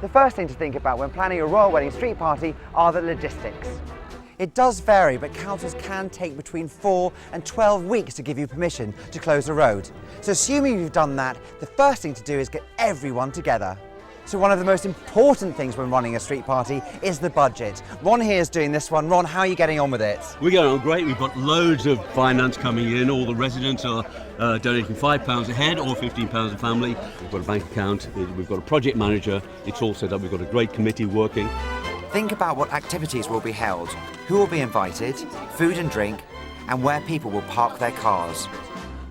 The first thing to think about when planning a royal wedding street party are the logistics. It does vary, but councils can take between 4 and 12 weeks to give you permission to close a road. So assuming you've done that, the first thing to do is get everyone together. So one of the most important things when running a street party is the budget. Ron here is doing this one. Ron, how are you getting on with it? We're going on great. We've got loads of finance coming in. All the residents are donating £5 a head or £15 a family. We've got a bank account. We've got a project manager. It's all set up. We've got a great committee working. Think about what activities will be held, who will be invited, food and drink, and where people will park their cars.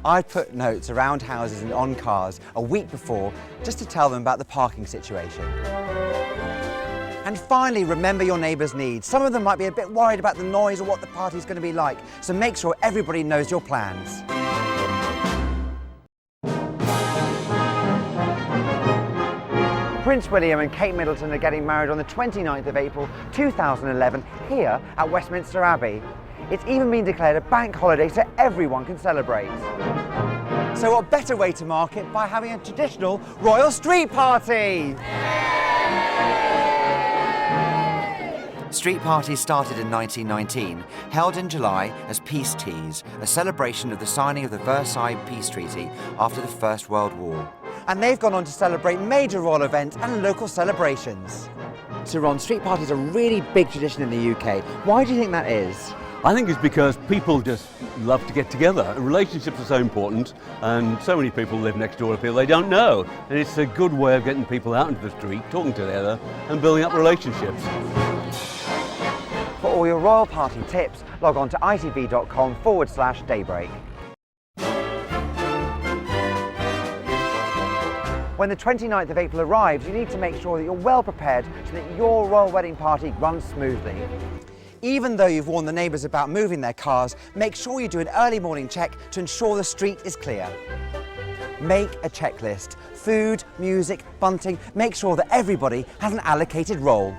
I'd put notes around houses and on cars a week before just to tell them about the parking situation. And finally, remember your neighbours' needs. Some of them might be a bit worried about the noise or what the party's going to be like, so make sure everybody knows your plans. Prince William and Kate Middleton are getting married on the 29th of April 2011 here at Westminster Abbey. It's even been declared a bank holiday so everyone can celebrate. So what better way to mark it by having a traditional royal street party? Street parties started in 1919, held in July as peace teas, a celebration of the signing of the Versailles Peace Treaty after the First World War. And they've gone on to celebrate major royal events and local celebrations. So Ron, street parties are a really big tradition in the UK. Why do you think that is? I think it's because people just love to get together. Relationships are so important, and so many people live next door to people they don't know. And it's a good way of getting people out into the street, talking together and building up relationships. For all your royal party tips, log on to itv.com/daybreak. When the 29th of April arrives, you need to make sure that you're well prepared so that your royal wedding party runs smoothly. Even though you've warned the neighbours about moving their cars, make sure you do an early morning check to ensure the street is clear. Make a checklist. Food, music, bunting, make sure that everybody has an allocated role.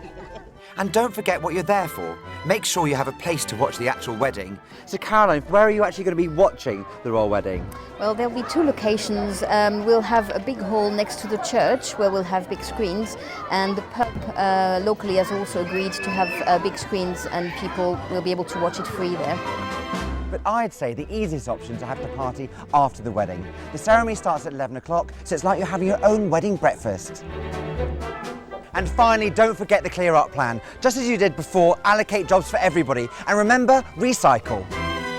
And don't forget what you're there for. Make sure you have a place to watch the actual wedding. So Caroline, where are you actually going to be watching the royal wedding? Well, there'll be two locations. We'll have a big hall next to the church where we'll have big screens, and the pub locally has also agreed to have big screens, and people will be able to watch it free there. But I'd say the easiest option is to have the party after the wedding. The ceremony starts at 11 o'clock, so it's like you're having your own wedding breakfast. And finally, don't forget the clear up plan. Just as you did before, allocate jobs for everybody. And remember, recycle.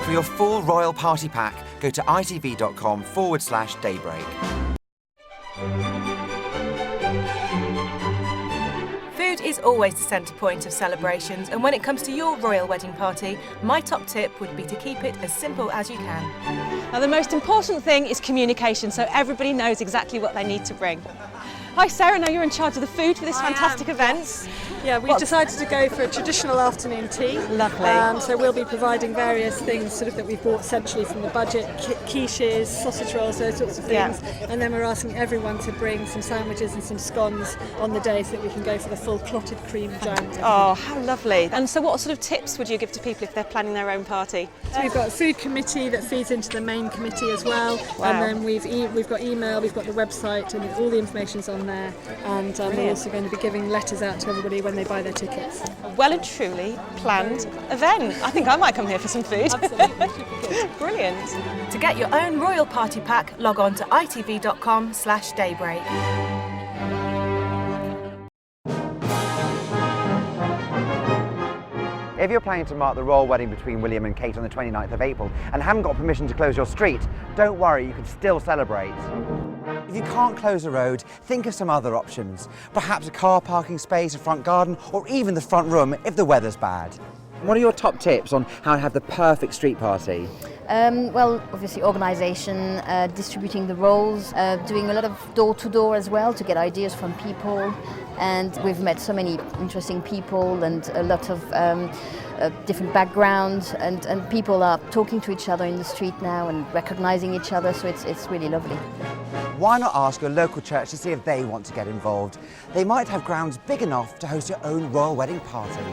For your full royal party pack, go to itv.com/daybreak. Food is always the centre point of celebrations, and when it comes to your royal wedding party, my top tip would be to keep it as simple as you can. Now, the most important thing is communication, so everybody knows exactly what they need to bring. Hi Sarah, now you're in charge of the food for this fantastic event. Yeah, we've decided to go for a traditional afternoon tea. Lovely. So we'll be providing various things sort of that we've bought centrally from the budget, quiches, sausage rolls, those sorts of things. Yeah. And then we're asking everyone to bring some sandwiches and some scones on the day so that we can go for the full clotted cream jam. Oh, how lovely. And so what sort of tips would you give to people if they're planning their own party? So we've got a food committee that feeds into the main committee as well. Wow. And then we've got email, we've got the website, and all the information's on there. And we're also going to be giving letters out to everybody when they buy their tickets. A well and truly planned event. I think I might come here for some food. Absolutely. Brilliant. To get your own royal party pack, log on to itv.com/daybreak. If you're planning to mark the royal wedding between William and Kate on the 29th of April and haven't got permission to close your street, don't worry, you can still celebrate. If you can't close a road, think of some other options. Perhaps a car parking space, a front garden, or even the front room if the weather's bad. What are your top tips on how to have the perfect street party? Well, obviously organisation, distributing the roles, doing a lot of door-to-door as well to get ideas from people. And we've met so many interesting people and a lot of different backgrounds, and people are talking to each other in the street now and recognising each other, so it's really lovely. Why not ask your local church to see if they want to get involved? They might have grounds big enough to host your own royal wedding party.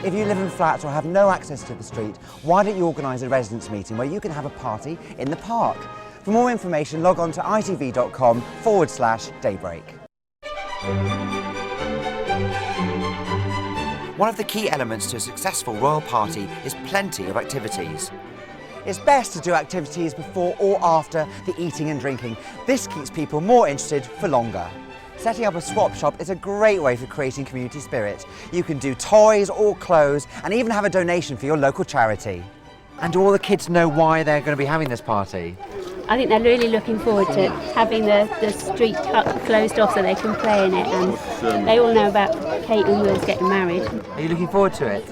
If you live in flats or have no access to the street, why don't you organise a residents' meeting where you can have a party in the park? For more information, log on to itv.com/daybreak. One of the key elements to a successful royal party is plenty of activities. It's best to do activities before or after the eating and drinking. This keeps people more interested for longer. Setting up a swap shop is a great way for creating community spirit. You can do toys or clothes and even have a donation for your local charity. And do all the kids know why they're going to be having this party? I think they're really looking forward to having the street closed off so they can play in it, and they all know about Kate and Will's getting married. Are you looking forward to it?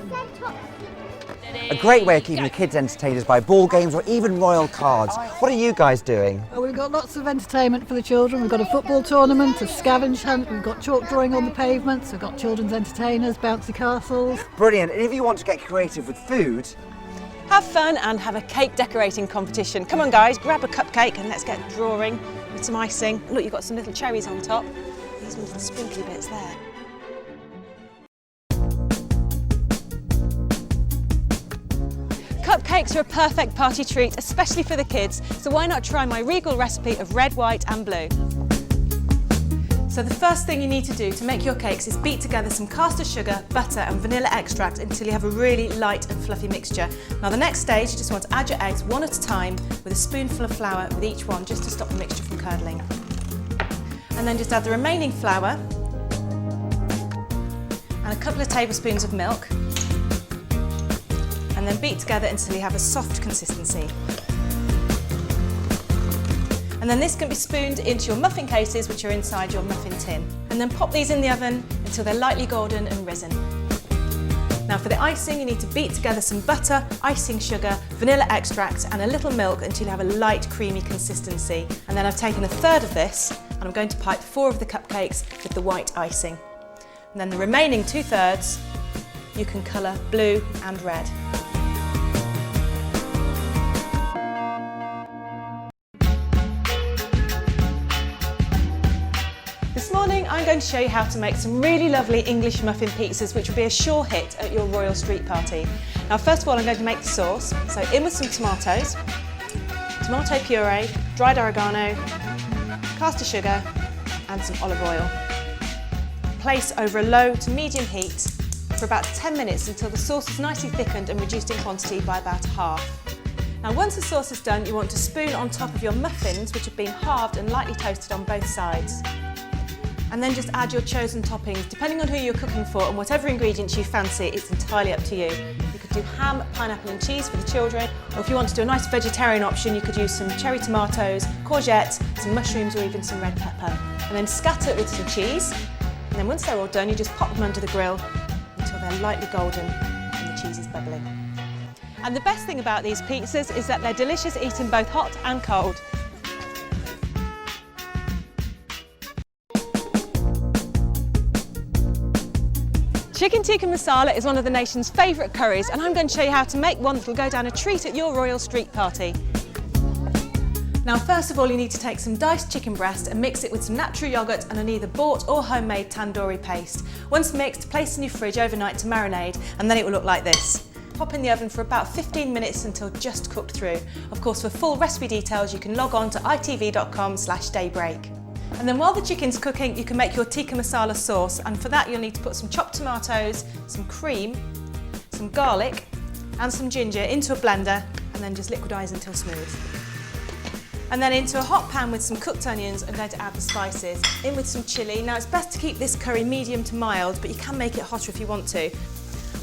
A great way of keeping the kids entertained is by ball games or even royal cards. What are you guys doing? Well, we've got lots of entertainment for the children. We've got a football tournament, a scavenge hunt, we've got chalk drawing on the pavements, we've got children's entertainers, bouncy castles. Brilliant. And if you want to get creative with food, Have fun and have a cake decorating competition. Come on guys, grab a cupcake and let's get drawing with some icing. Look, you've got some little cherries on top. These little sprinkly bits there. Cupcakes are a perfect party treat, especially for the kids, so why not try my regal recipe of red, white and blue. So the first thing you need to do to make your cakes is beat together some caster sugar, butter and vanilla extract until you have a really light and fluffy mixture. Now the next stage, you just want to add your eggs one at a time with a spoonful of flour with each one, just to stop the mixture from curdling. And then just add the remaining flour and a couple of tablespoons of milk, and then beat together until you have a soft consistency. And then this can be spooned into your muffin cases, which are inside your muffin tin. And then pop these in the oven until they're lightly golden and risen. Now for the icing, you need to beat together some butter, icing sugar, vanilla extract and a little milk until you have a light creamy consistency. And then I've taken a third of this and I'm going to pipe 4 of the cupcakes with the white icing. And then the remaining 2/3 you can colour blue and red. This morning I'm going to show you how to make some really lovely English muffin pizzas which will be a sure hit at your royal street party. Now first of all I'm going to make the sauce, so in with some tomatoes, tomato puree, dried oregano, caster sugar and some olive oil. Place over a low to medium heat for about 10 minutes until the sauce is nicely thickened and reduced in quantity by about half. Now once the sauce is done, you want to spoon on top of your muffins which have been halved and lightly toasted on both sides. And then just add your chosen toppings, depending on who you're cooking for and whatever ingredients you fancy, it's entirely up to you. You could do ham, pineapple and cheese for the children, or if you want to do a nice vegetarian option, you could use some cherry tomatoes, courgettes, some mushrooms or even some red pepper. And then scatter it with some cheese, and then once they're all done, you just pop them under the grill until they're lightly golden and the cheese is bubbling. And the best thing about these pizzas is that they're delicious eaten both hot and cold. Chicken tikka masala is one of the nation's favourite curries, and I'm going to show you how to make one that will go down a treat at your royal street party. Now first of all you need to take some diced chicken breast and mix it with some natural yoghurt and an either bought or homemade tandoori paste. Once mixed, place in your fridge overnight to marinate and then it will look like this. Pop in the oven for about 15 minutes until just cooked through. Of course for full recipe details you can log on to itv.com/daybreak. And then while the chicken's cooking, you can make your tikka masala sauce, and for that you'll need to put some chopped tomatoes, some cream, some garlic and some ginger into a blender and then just liquidise until smooth. And then into a hot pan with some cooked onions, I'm going to add the spices. In with some chilli. Now it's best to keep this curry medium to mild, but you can make it hotter if you want to.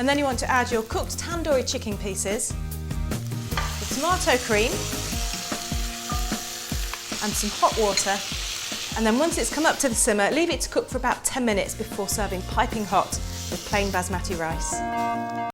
And then you want to add your cooked tandoori chicken pieces, the tomato cream and some hot water. And then once it's come up to the simmer, leave it to cook for about 10 minutes before serving piping hot with plain basmati rice.